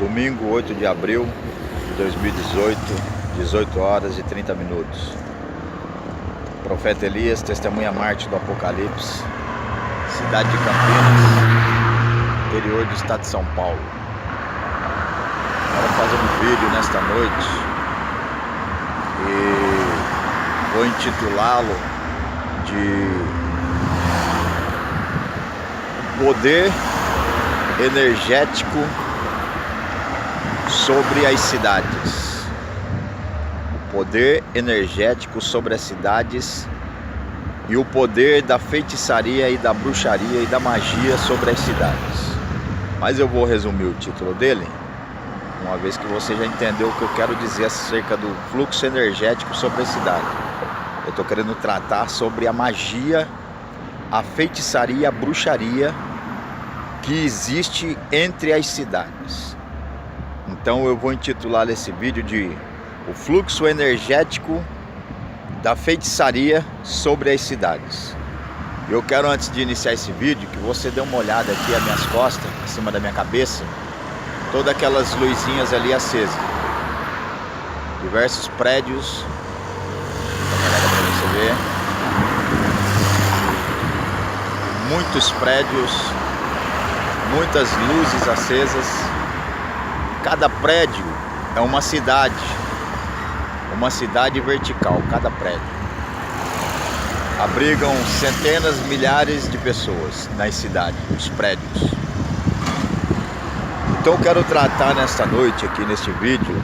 Domingo 8 de abril de 2018, 18 horas e 30 minutos. Profeta Elias, testemunha Marte do Apocalipse, cidade de Campinas, interior do estado de São Paulo. Quero fazer um vídeo nesta noite e vou intitulá-lo de Poder Energético sobre as cidades. O poder energético sobre as cidades e o poder da feitiçaria e da bruxaria e da magia sobre as cidades. Mas eu vou resumir o título dele, uma vez que você já entendeu o que eu quero dizer acerca do fluxo energético sobre a cidade. Eu estou querendo tratar sobre a magia, a feitiçaria e a bruxaria que existe entre as cidades. Então eu vou intitular esse vídeo de O Fluxo Energético da Feitiçaria sobre as Cidades. Eu quero, antes de iniciar esse vídeo, que você dê uma olhada aqui às minhas costas, em cima da minha cabeça, todas aquelas luzinhas ali acesas. Diversos prédios. Dá uma olhada para você ver. Muitos prédios, muitas luzes acesas. Cada prédio é uma cidade vertical, cada prédio. Abrigam centenas, milhares de pessoas nas cidades, nos prédios. Então eu quero tratar nesta noite, aqui neste vídeo,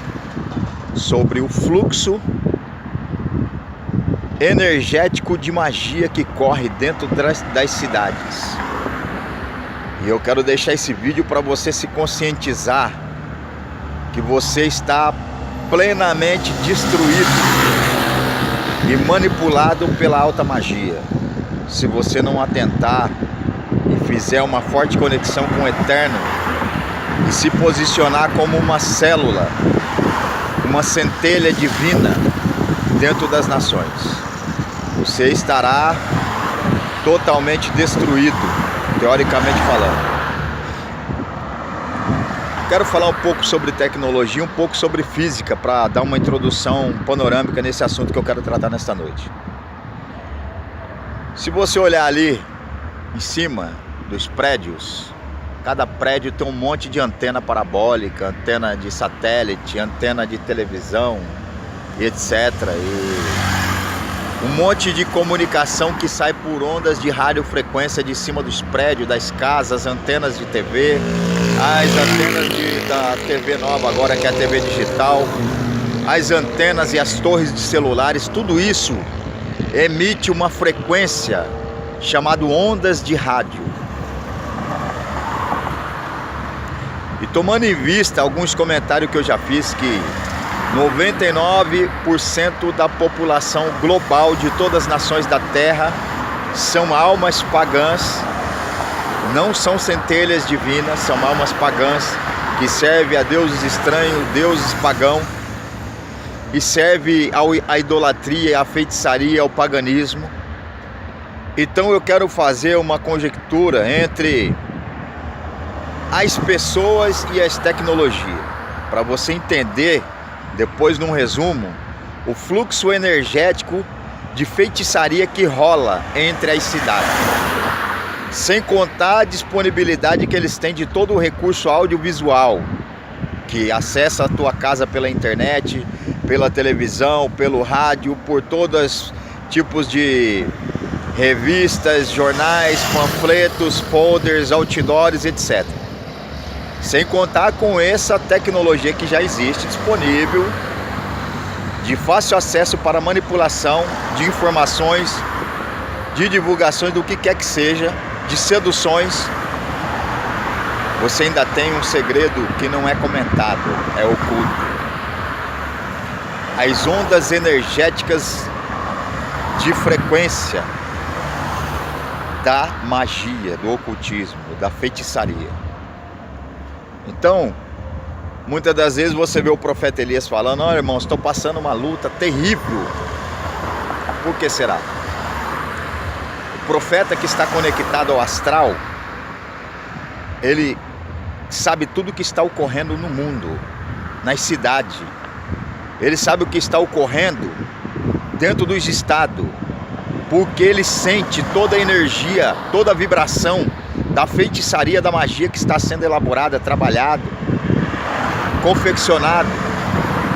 sobre o fluxo energético de magia que corre dentro das cidades. E eu quero deixar esse vídeo para você se conscientizar que você está plenamente destruído e manipulado pela alta magia. Se você não atentar e fizer uma forte conexão com o Eterno e se posicionar como uma célula, uma centelha divina dentro das nações, você estará totalmente destruído, teoricamente falando. Quero falar um pouco sobre tecnologia, um pouco sobre física, para dar uma introdução panorâmica nesse assunto que eu quero tratar nesta noite. Se você olhar ali em cima dos prédios, cada prédio tem um monte de antena parabólica, antena de satélite, antena de televisão, e etc. Um monte de comunicação que sai por ondas de radiofrequência de cima dos prédios, das casas, antenas de TV, as antenas da TV nova agora, que é a TV digital, as antenas e as torres de celulares, tudo isso emite uma frequência chamada ondas de rádio. E tomando em vista alguns comentários que eu já fiz, que 99% da população global de todas as nações da Terra são almas pagãs, não são centelhas divinas, são almas pagãs que servem a deuses estranhos, deuses pagãos, e servem à idolatria, à feitiçaria, ao paganismo. Então eu quero fazer uma conjectura entre as pessoas e as tecnologias, para você entender, depois num resumo, o fluxo energético de feitiçaria que rola entre as cidades. Sem contar a disponibilidade que eles têm de todo o recurso audiovisual, que acessa a tua casa pela internet, pela televisão, pelo rádio, por todos os tipos de revistas, jornais, panfletos, folders, outdoors, etc. Sem contar com essa tecnologia que já existe disponível, de fácil acesso para manipulação de informações, de divulgações do que quer que seja, de seduções. Você ainda tem um segredo que não é comentado, é oculto. As ondas energéticas de frequência da magia, do ocultismo, da feitiçaria. Então, muitas das vezes você vê o profeta Elias falando: olha, irmãos, estou passando uma luta terrível. Por que será? O profeta que está conectado ao astral, ele sabe tudo o que está ocorrendo no mundo, nas cidades. Ele sabe o que está ocorrendo dentro dos estados, porque ele sente toda a energia, toda a vibração da feitiçaria, da magia que está sendo elaborada, trabalhado, confeccionado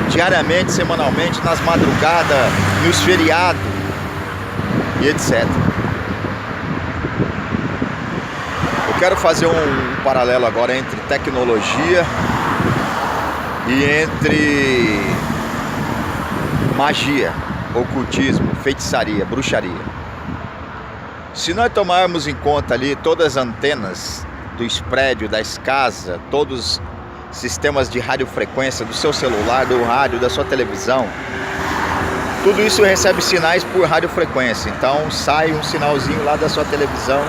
diariamente, semanalmente, nas madrugadas, nos feriados e etc. Eu quero fazer um paralelo agora entre tecnologia e entre magia, ocultismo, feitiçaria, bruxaria. Se nós tomarmos em conta ali todas as antenas dos prédios, das casas, todos os sistemas de radiofrequência do seu celular, do rádio, da sua televisão, tudo isso recebe sinais por radiofrequência. Então sai um sinalzinho lá da sua televisão,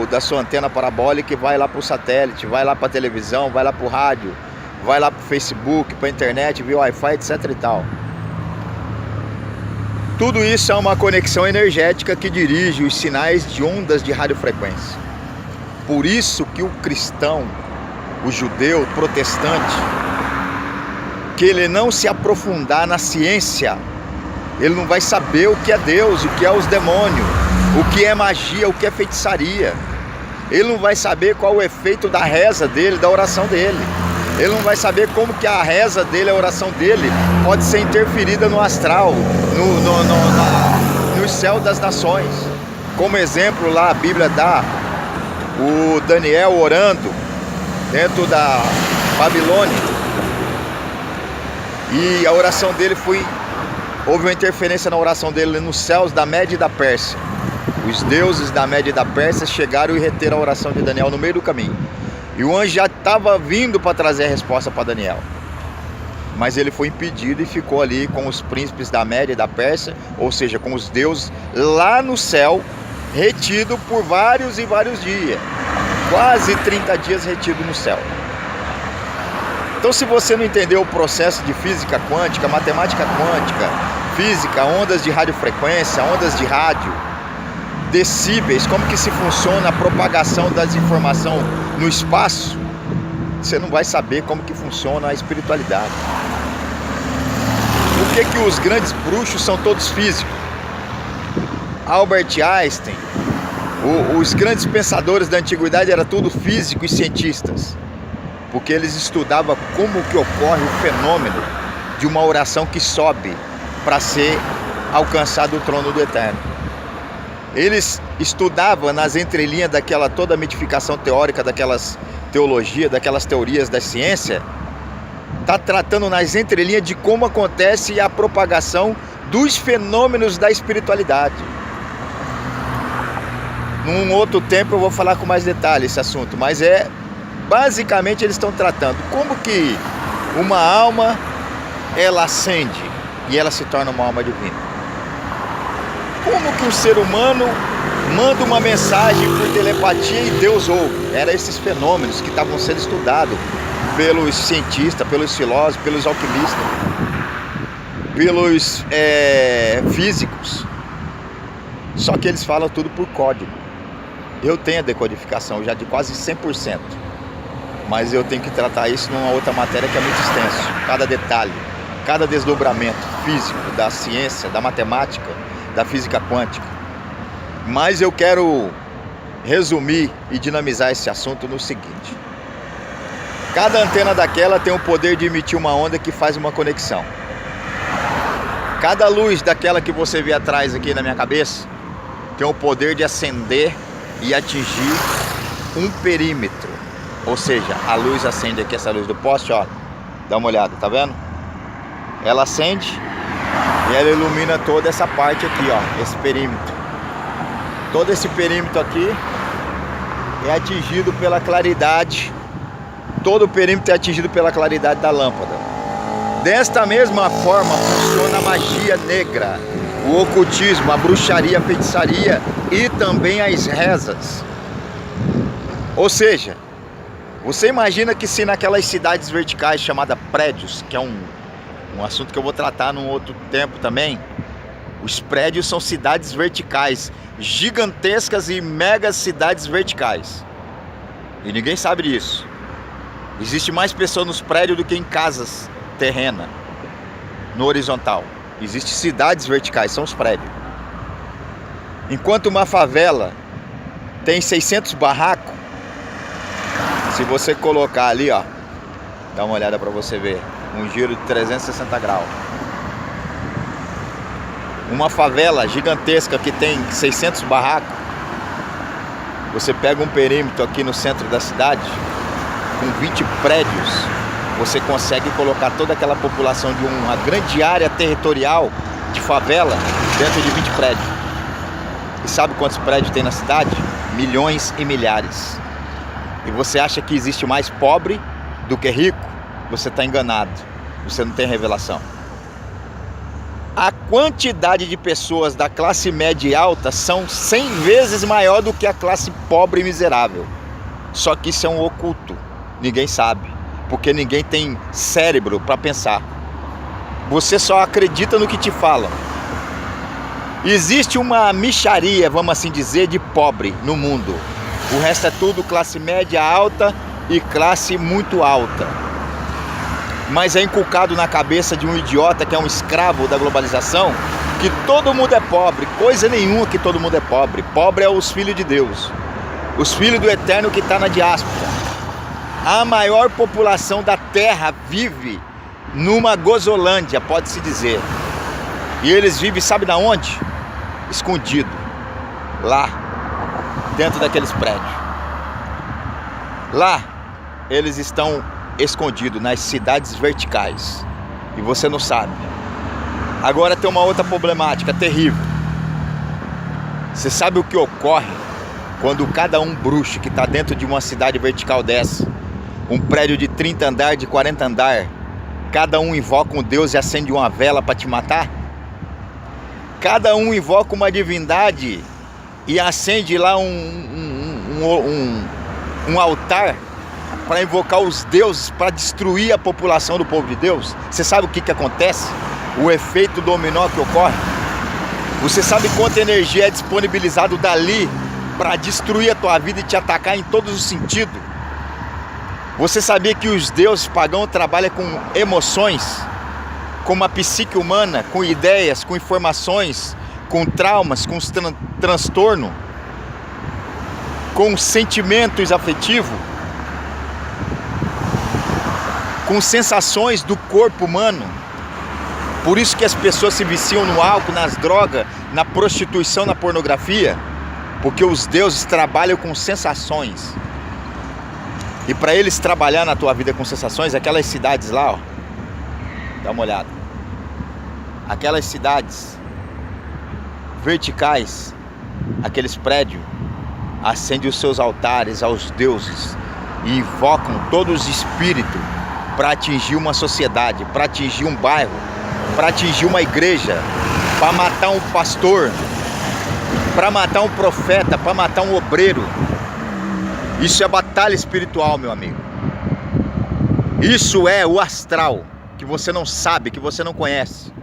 da sua antena parabólica, e vai lá para o satélite, vai lá para a televisão, vai lá para o rádio, vai lá para o Facebook, para a internet, via Wi-Fi, etc e tal. Tudo isso é uma conexão energética que dirige os sinais de ondas de radiofrequência. Por isso que o cristão, o judeu, o protestante, que ele não se aprofundar na ciência, ele não vai saber o que é Deus, o que é os demônios, o que é magia, o que é feitiçaria. Ele não vai saber qual o efeito da reza dele, da oração dele. Ele não vai saber como que a reza dele, a oração dele, pode ser interferida no astral, no céu das nações. Como exemplo lá a Bíblia dá o Daniel orando dentro da Babilônia. E a oração dele houve uma interferência na oração dele nos céus da Média e da Pérsia. Os deuses da Média e da Pérsia chegaram e reteram a oração de Daniel no meio do caminho. E o anjo já estava vindo para trazer a resposta para Daniel. Mas ele foi impedido e ficou ali com os príncipes da Média e da Pérsia, ou seja, com os deuses lá no céu, retido por vários e vários dias. Quase 30 dias retido no céu. Então, se você não entendeu o processo de física quântica, matemática quântica, física, ondas de radiofrequência, ondas de rádio, decíbeis, como que se funciona a propagação da desinformação no espaço, você não vai saber como que funciona a espiritualidade. Por que os grandes bruxos são todos físicos? Albert Einstein, os grandes pensadores da antiguidade eram tudo físicos e cientistas, porque eles estudavam como que ocorre o fenômeno de uma oração que sobe para ser alcançado o trono do Eterno. Eles estudavam nas entrelinhas daquela toda a mitificação teórica, daquelas teologias, daquelas teorias da ciência, está tratando nas entrelinhas de como acontece a propagação dos fenômenos da espiritualidade. Num outro tempo eu vou falar com mais detalhe esse assunto, mas basicamente eles estão tratando como que uma alma ela ascende e ela se torna uma alma divina. Como que o ser humano manda uma mensagem por telepatia e Deus ouve? Eram esses fenômenos que estavam sendo estudados pelos cientistas, pelos filósofos, pelos alquimistas, pelos físicos. Só que eles falam tudo por código. Eu tenho a decodificação já de quase 100%, mas eu tenho que tratar isso numa outra matéria que é muito extenso. Cada detalhe, cada desdobramento físico da ciência, da matemática, da física quântica. Mas eu quero resumir e dinamizar esse assunto no seguinte: cada antena daquela tem o poder de emitir uma onda que faz uma conexão. Cada luz daquela que você vê atrás aqui na minha cabeça tem o poder de acender e atingir um perímetro. Ou seja, a luz acende aqui, essa luz do poste, ó, dá uma olhada, tá vendo? Ela acende e ela ilumina toda essa parte aqui, ó, esse perímetro. Todo esse perímetro aqui é atingido pela claridade. Todo o perímetro é atingido pela claridade da lâmpada. Desta mesma forma funciona a magia negra, o ocultismo, a bruxaria, a feitiçaria e também as rezas. Ou seja, você imagina que se naquelas cidades verticais chamadas prédios, que é um assunto que eu vou tratar num outro tempo também, os prédios são cidades verticais, gigantescas e mega cidades verticais. E ninguém sabe disso. Existe mais pessoas nos prédios do que em casas terrenas, no horizontal. Existem cidades verticais, são os prédios. Enquanto uma favela tem 600 barracos, se você colocar ali, ó, dá uma olhada para você ver, um giro de 360 graus. Uma favela gigantesca que tem 600 barracos, você pega um perímetro aqui no centro da cidade, com 20 prédios, você consegue colocar toda aquela população de uma grande área territorial de favela dentro de 20 prédios. E sabe quantos prédios tem na cidade? Milhões e milhares. E você acha que existe mais pobre do que rico? Você está enganado. Você não tem revelação. A quantidade de pessoas da classe média e alta são 100 vezes maior do que a classe pobre e miserável. Só que isso é um oculto. Ninguém sabe. Porque ninguém tem cérebro para pensar. Você só acredita no que te falam. Existe uma mixaria, vamos assim dizer, de pobre no mundo. O resto é tudo classe média alta e classe muito alta. Mas é inculcado na cabeça de um idiota que é um escravo da globalização que todo mundo é pobre. Coisa nenhuma que todo mundo é pobre. Pobre é os filhos de Deus, os filhos do Eterno que está na diáspora. A maior população da terra vive numa Gozolândia, pode-se dizer. E eles vivem, sabe da onde? Escondido. Lá, dentro daqueles prédios. Lá, eles estão escondidos nas cidades verticais. E você não sabe. Agora tem uma outra problemática terrível. Você sabe o que ocorre quando cada um bruxo que está dentro de uma cidade vertical dessa, um prédio de 30 andares, de 40 andares, cada um invoca um deus e acende uma vela para te matar? Cada um invoca uma divindade e acende lá um altar para invocar os deuses, para destruir a população do povo de Deus. Você sabe o que acontece? O efeito dominó que ocorre? Você sabe quanta energia é disponibilizado dali para destruir a tua vida e te atacar em todos os sentidos? Você sabia que os deuses pagãos trabalham com emoções, com uma psique humana, com ideias, com informações, com traumas, com transtorno, com sentimentos afetivos, com sensações do corpo humano? Por isso que as pessoas se viciam no álcool, nas drogas, na prostituição, na pornografia, porque os deuses trabalham com sensações. E para eles trabalhar na tua vida com sensações, aquelas cidades lá, ó, dá uma olhada. Aquelas cidades verticais, aqueles prédios, acendem os seus altares aos deuses e invocam todos os espíritos para atingir uma sociedade, para atingir um bairro, para atingir uma igreja, para matar um pastor, para matar um profeta, para matar um obreiro. Isso é batalha espiritual, meu amigo. Isso é o astral, que você não sabe, que você não conhece.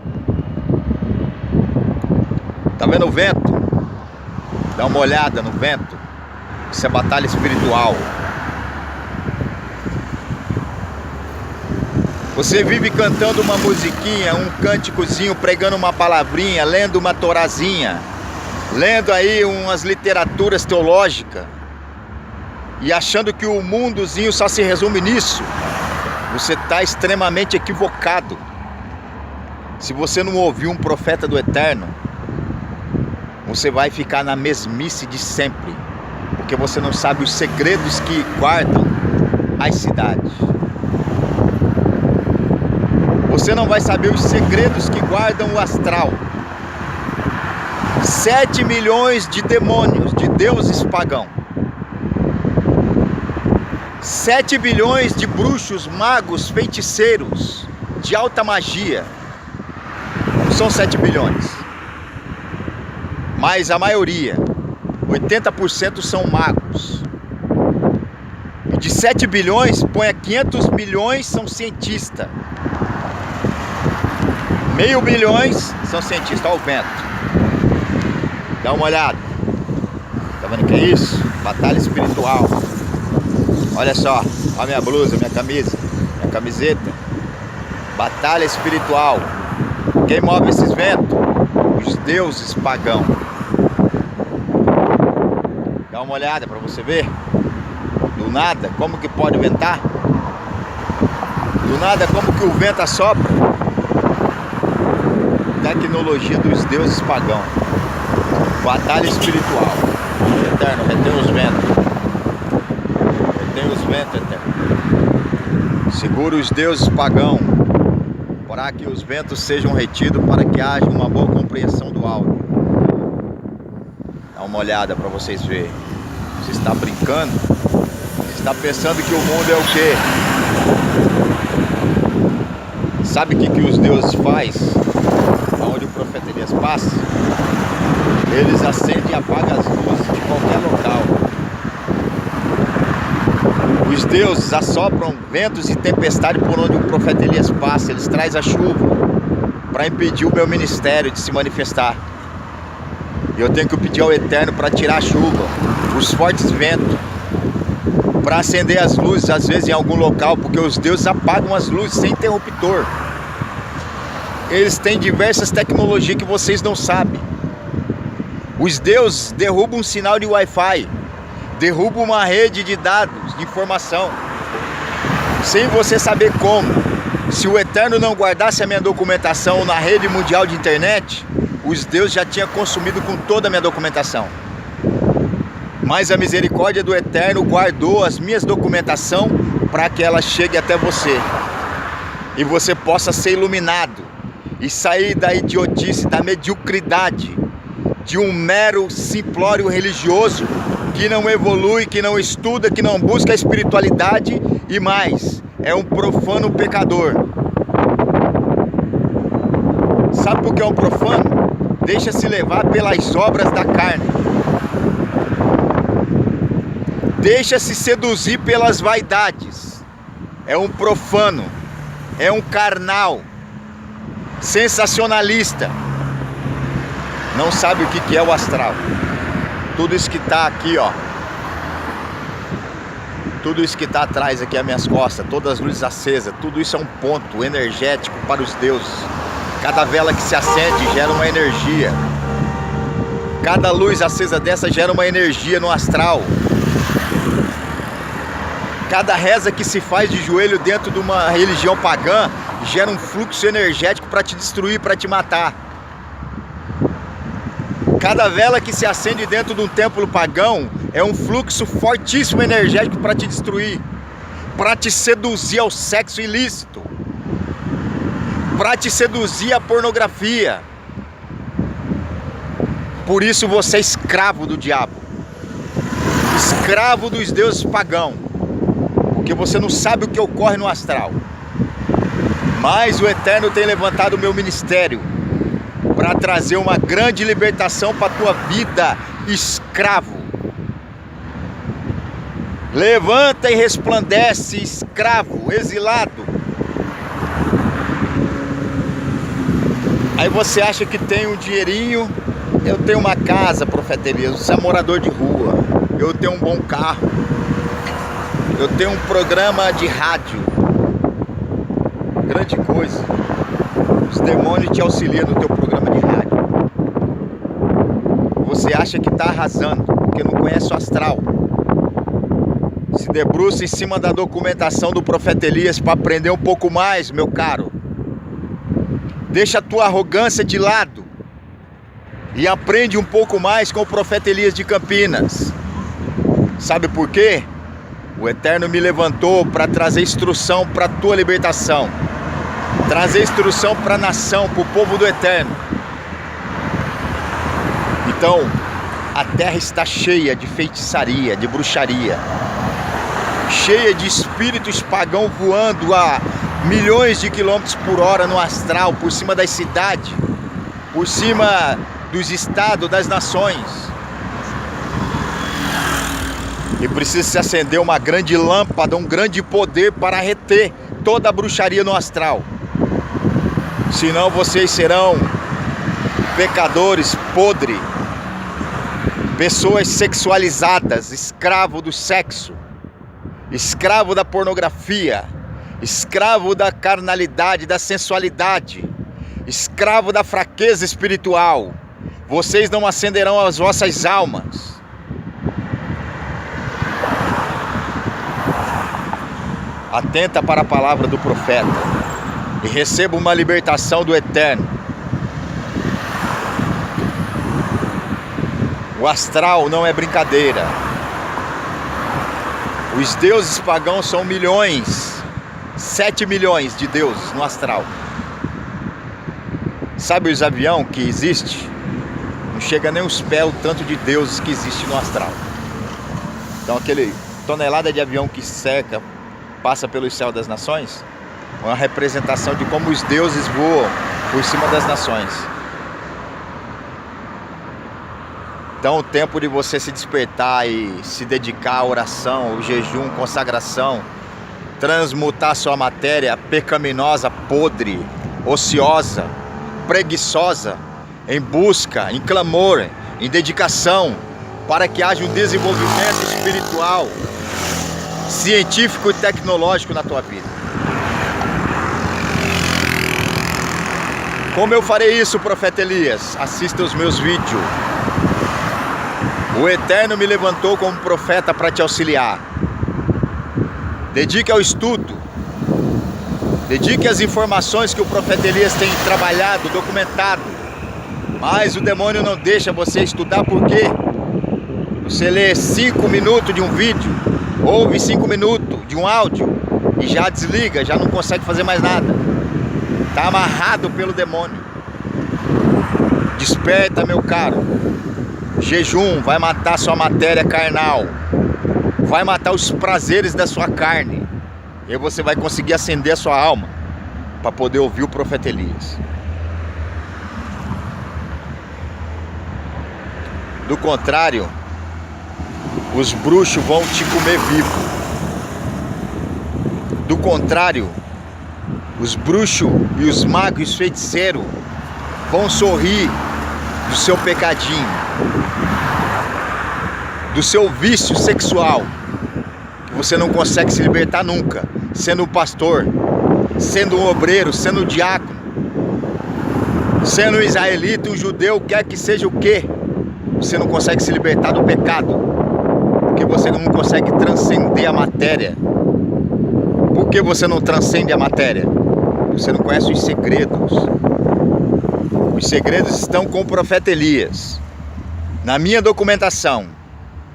Tá vendo o vento? Dá uma olhada no vento. Isso é batalha espiritual. Você vive cantando uma musiquinha, um cânticozinho, pregando uma palavrinha, lendo uma torazinha, lendo aí umas literaturas teológicas e achando que o mundozinho só se resume nisso. Você está extremamente equivocado. Se você não ouvir um profeta do Eterno, você vai ficar na mesmice de sempre, porque você não sabe os segredos que guardam as cidades. Você não vai saber os segredos que guardam o astral. 7 milhões de demônios, de deuses pagãos. 7 bilhões de bruxos, magos, feiticeiros, de alta magia. Não são 7 bilhões. Mas a maioria, 80% são magos. E de 7 bilhões, põe a 500 milhões são cientistas. Meio bilhões são cientistas. Olha o vento. Dá uma olhada. Tá vendo o que é isso? Batalha espiritual. Olha só. Olha a minha blusa, minha camisa, minha camiseta. Batalha espiritual. Quem move esses ventos? Os deuses pagãos. Dá uma olhada para você ver. Do nada, como que pode ventar? Do nada, como que o vento assopra? Tecnologia dos deuses pagãos. Batalha espiritual. Eterno, retém os ventos. Retém os ventos, Eterno. Segura os deuses pagãos, para que os ventos sejam retidos, para que haja uma boa compreensão do áudio. Dá uma olhada para vocês verem. Você está brincando? Você está pensando que o mundo é o quê? Sabe o que os deuses fazem? Onde o profeta Elias passa, eles acendem e apagam as luzes de qualquer local. Os deuses assopram ventos e tempestade por onde o profeta Elias passa. Eles trazem a chuva para impedir o meu ministério de se manifestar. E eu tenho que pedir ao Eterno para tirar a chuva, os fortes ventos, para acender as luzes, às vezes em algum local, porque os deuses apagam as luzes sem interruptor. Eles têm diversas tecnologias que vocês não sabem. Os deuses derrubam um sinal de Wi-Fi, derrubam uma rede de dados, de informação, sem você saber como. Se o Eterno não guardasse a minha documentação na rede mundial de internet, os deuses já tinham consumido com toda a minha documentação. Mas a misericórdia do Eterno guardou as minhas documentação para que ela chegue até você. E você possa ser iluminado e sair da idiotice, da mediocridade, de um mero simplório religioso que não evolui, que não estuda, que não busca a espiritualidade e mais, é um profano pecador. Sabe por que é um profano? Deixa-se levar pelas obras da carne. Deixa-se seduzir pelas vaidades. É um profano, é um carnal, sensacionalista. Não sabe o que é o astral. Tudo isso que está aqui, ó. Tudo isso que está atrás aqui às minhas costas, todas as luzes acesas, tudo isso é um ponto energético para os deuses. Cada vela que se acende gera uma energia. Cada luz acesa dessa gera uma energia no astral. Cada reza que se faz de joelho dentro de uma religião pagã gera um fluxo energético para te destruir, para te matar. Cada vela que se acende dentro de um templo pagão é um fluxo fortíssimo energético para te destruir, para te seduzir ao sexo ilícito, para te seduzir à pornografia. Por isso você é escravo do diabo, escravo dos deuses pagãos, porque você não sabe o que ocorre no astral. Mas o Eterno tem levantado o meu ministério para trazer uma grande libertação para a tua vida, escravo. Levanta e resplandece, escravo, exilado. Aí você acha que tem um dinheirinho. Eu tenho uma casa, profeta Elias, você é morador de rua. Eu tenho um bom carro. Eu tenho um programa de rádio. Grande coisa. Os demônios te auxiliam no teu programa de rádio. Você acha que está arrasando, porque não conhece o astral. Se debruça em cima da documentação do profeta Elias para aprender um pouco mais, meu caro. Deixa a tua arrogância de lado e aprende um pouco mais com o profeta Elias de Campinas. Sabe por quê? O Eterno me levantou para trazer instrução para a tua libertação, trazer instrução para a nação, para o povo do Eterno. Então, a terra está cheia de feitiçaria, de bruxaria, cheia de espíritos pagãos voando a milhões de quilômetros por hora no astral, por cima das cidades, por cima dos estados, das nações. E precisa se acender uma grande lâmpada, um grande poder para reter toda a bruxaria no astral. Senão vocês serão pecadores podres, pessoas sexualizadas, escravos do sexo. escravo da pornografia, escravo da carnalidade, da sensualidade, escravo da fraqueza espiritual. Vocês não acenderão as vossas almas. Atenta para a palavra do profeta e receba uma libertação do Eterno. O astral não é brincadeira. Os deuses pagãos são milhões, 7 milhões de deuses no astral. Sabe os aviões que existe? Não chega nem os pés o tanto de deuses que existe no astral. Então aquele tonelada de avião que cerca, passa pelo céu das nações, é uma representação de como os deuses voam por cima das nações. Então o tempo de você se despertar e se dedicar à oração, ao jejum, consagração, transmutar sua matéria pecaminosa, podre, ociosa, preguiçosa, em busca, em clamor, em dedicação, para que haja um desenvolvimento espiritual, científico e tecnológico na tua vida. Como eu farei isso, profeta Elias? Assista os meus vídeos. O Eterno me levantou como profeta para te auxiliar. Dedique ao estudo. Dedique às informações que o profeta Elias tem trabalhado, documentado. Mas o demônio não deixa você estudar, porque você lê 5 minutos de um vídeo, ouve 5 minutos de um áudio e já desliga, já não consegue fazer mais nada. Está amarrado pelo demônio. Desperta, meu caro. Jejum vai matar sua matéria carnal, vai matar os prazeres da sua carne, e aí você vai conseguir acender a sua alma para poder ouvir o profeta Elias. Do contrário, os bruxos vão te comer vivo. Do contrário, os bruxos e os magos e os feiticeiros vão sorrir do seu pecadinho, do seu vício sexual, que você não consegue se libertar nunca, sendo um pastor, sendo um obreiro, sendo um diácono, sendo um israelita, um judeu, quer que seja o quê? Você não consegue se libertar do pecado, porque você não consegue transcender a matéria. Por que você não transcende a matéria? Você não conhece os segredos. Os segredos estão com o profeta Elias. Na minha documentação,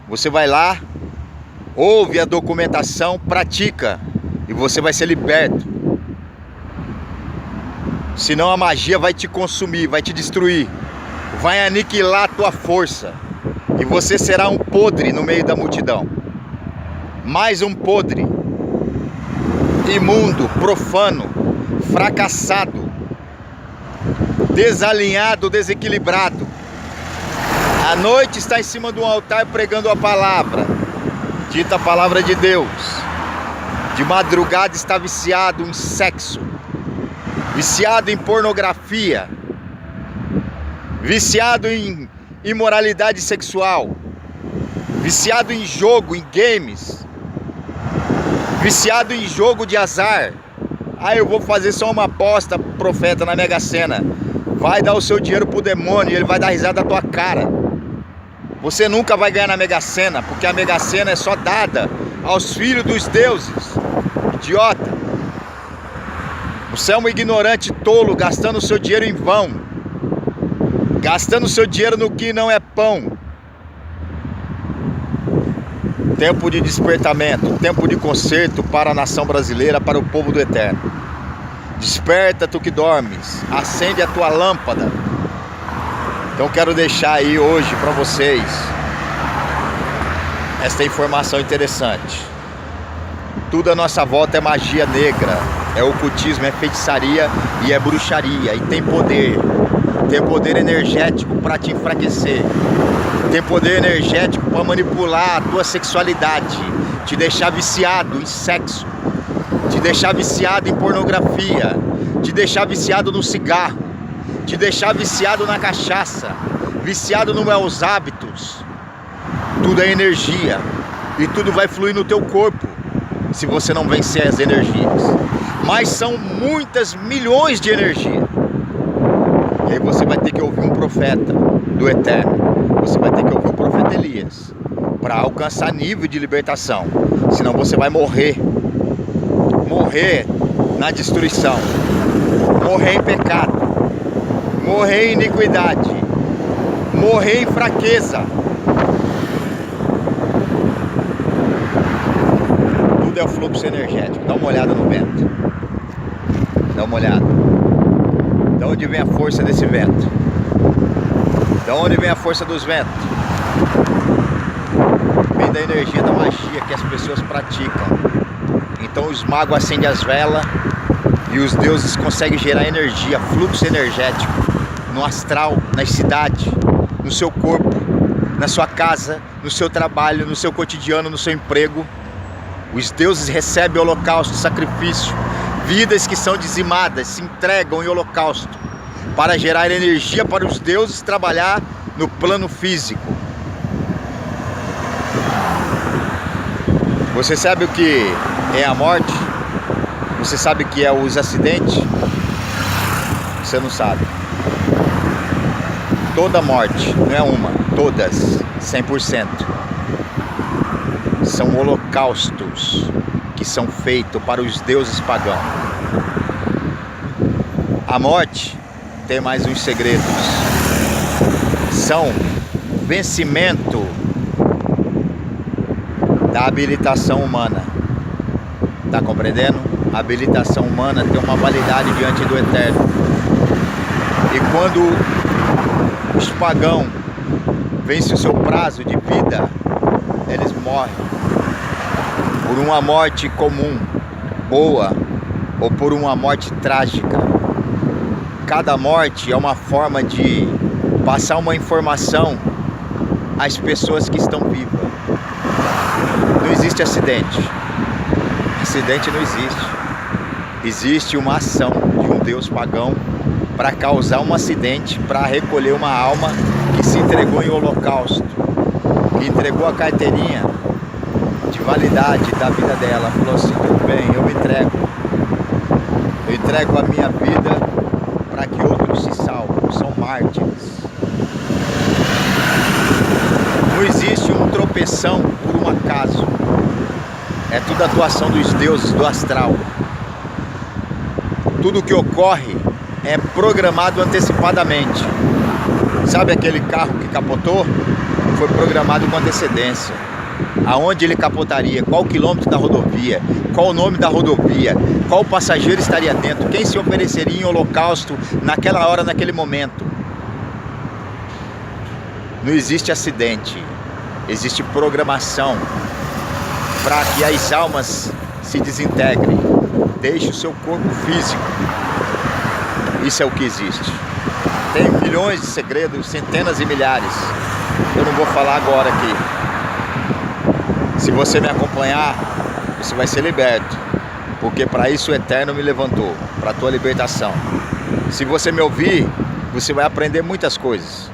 você vai lá, ouve a documentação, pratica e você vai ser liberto. Senão a magia vai te consumir, vai te destruir, vai aniquilar a tua força e você será um podre no meio da multidão. Mais um podre, imundo, profano, fracassado, desalinhado, desequilibrado. À noite está em cima de um altar pregando a palavra, dita a palavra de Deus. De madrugada está viciado em sexo, viciado em pornografia, viciado em imoralidade sexual, viciado em jogo, em games, viciado em jogo de azar. Ah, eu vou fazer só uma aposta, profeta, na Mega Sena. Vai dar o seu dinheiro pro demônio e ele vai dar risada da tua cara. Você nunca vai ganhar na Mega Sena, porque a Mega Sena é só dada aos filhos dos deuses. Idiota. Você é um ignorante tolo, gastando o seu dinheiro em vão, gastando o seu dinheiro no que não é pão. Tempo de despertamento, tempo de conserto para a nação brasileira, para o povo do Eterno. Desperta, tu que dormes, acende a tua lâmpada. Então quero deixar aí hoje para vocês esta informação interessante. Tudo à nossa volta é magia negra, é ocultismo, é feitiçaria e é bruxaria. E tem poder energético para te enfraquecer, tem poder energético para manipular a tua sexualidade, te deixar viciado em sexo, te deixar viciado em pornografia, te deixar viciado no cigarro, te deixar viciado na cachaça, viciado nos maus hábitos. Tudo é energia e tudo vai fluir no teu corpo. se você não vencer as energias. Mas são muitas milhões de energias. E aí você vai ter que ouvir um profeta do Eterno. Você vai ter que ouvir o profeta Elias para alcançar nível de libertação. Senão você vai morrer. Morrer na destruição. Morrer em pecado. Morrer em iniquidade. Morrer em fraqueza. Tudo é o fluxo energético. Dá uma olhada no vento. Dá uma olhada. De onde vem a força desse vento? De onde vem a força dos ventos? Vem da energia da magia que as pessoas praticam. Então os magos acendem as velas e os deuses conseguem gerar energia, fluxo energético no astral, nas cidades, no seu corpo, na sua casa, no seu trabalho, no seu cotidiano, no seu emprego. Os deuses recebem holocausto, sacrifício, vidas que são dizimadas, se entregam em holocausto para gerar energia para os deuses trabalhar no plano físico. Você sabe o que é a morte? Você sabe o que é os acidentes? Você não sabe. Toda morte, não é uma, todas, 100%. São holocaustos que são feitos para os deuses pagãos. A morte tem mais uns segredos. São vencimento da habilitação humana. Tá compreendendo? A habilitação humana tem uma validade diante do Eterno. E quando os pagãos vencem o seu prazo de vida, eles morrem por uma morte comum, boa, ou por uma morte trágica. Cada morte é uma forma de passar uma informação às pessoas que estão vivas. Não existe acidente. Acidente não existe. Existe uma ação de um Deus pagão para causar um acidente, para recolher uma alma que se entregou em holocausto, que entregou a carteirinha de validade da vida dela. Falou assim: tudo bem, eu me entrego. Eu entrego a minha vida para que outros se salvem. São mártires. Não existe um tropeção por um acaso. É tudo atuação dos deuses do astral. Tudo que ocorre é programado antecipadamente. Sabe aquele carro que capotou? Foi programado com antecedência. Aonde ele capotaria, qual o quilômetro da rodovia, qual o nome da rodovia, qual passageiro estaria dentro, quem se ofereceria em holocausto naquela hora, naquele momento. Não existe acidente, existe programação para que as almas se desintegrem, deixe o seu corpo físico. Isso é o que existe. Tem milhões de segredos, centenas e milhares. Eu não vou falar agora aqui. Se você me acompanhar, você vai ser liberto, porque para isso o Eterno me levantou, para a tua libertação. Se você me ouvir, você vai aprender muitas coisas.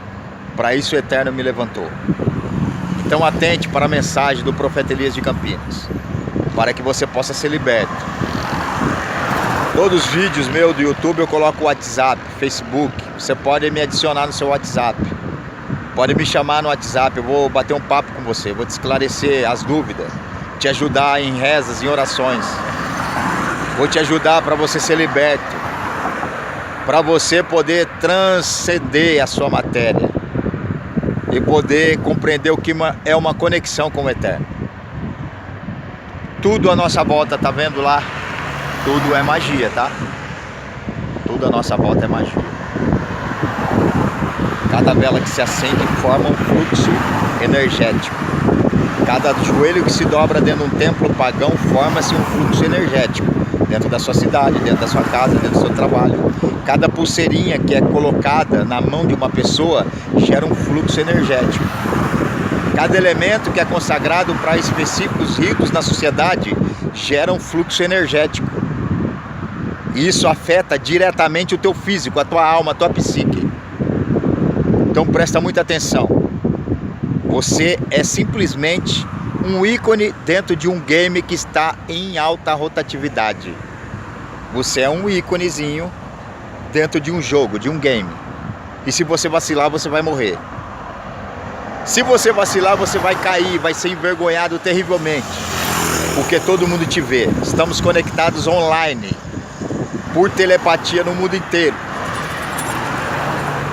Para isso o Eterno me levantou. Então atente para a mensagem do profeta Elias de Campinas, para que você possa ser liberto. Todos os vídeos meus do YouTube eu coloco o WhatsApp, Facebook. Você pode me adicionar no seu WhatsApp. Pode me chamar no WhatsApp, eu vou bater um papo com você, vou te esclarecer as dúvidas, te ajudar em rezas, em orações. Vou te ajudar para você ser liberto, para você poder transcender a sua matéria e poder compreender o que é uma conexão com o Eterno. Tudo à nossa volta, tá vendo lá? Tudo é magia, tá? Tudo à nossa volta é magia. Cada vela que se acende forma um fluxo energético. Cada joelho que se dobra dentro de um templo pagão forma-se um fluxo energético. Dentro da sua cidade, dentro da sua casa, dentro do seu trabalho. Cada pulseirinha que é colocada na mão de uma pessoa gera um fluxo energético. Cada elemento que é consagrado para específicos ritos na sociedade gera um fluxo energético. E isso afeta diretamente o teu físico, a tua alma, a tua psique. Então presta muita atenção. Você é simplesmente um ícone dentro de um game que está em alta rotatividade. Você é um íconezinho dentro de um jogo, de um game. E se você vacilar, você vai morrer. Se você vacilar, você vai cair, vai ser envergonhado terrivelmente, porque todo mundo te vê. Estamos conectados online, por telepatia no mundo inteiro.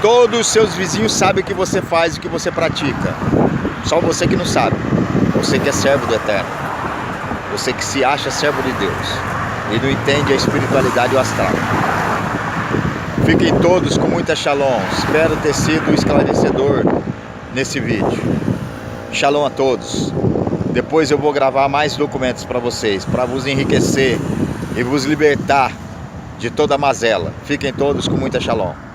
Todos os seus vizinhos sabem o que você faz e o que você pratica. Só você que não sabe. Você que é servo do Eterno. Você que se acha servo de Deus e não entende a espiritualidade e o astral. Fiquem todos com muita shalom. Espero ter sido esclarecedor nesse vídeo. Shalom a todos. Depois eu vou gravar mais documentos para vocês, para vos enriquecer e vos libertar de toda a mazela. Fiquem todos com muita shalom.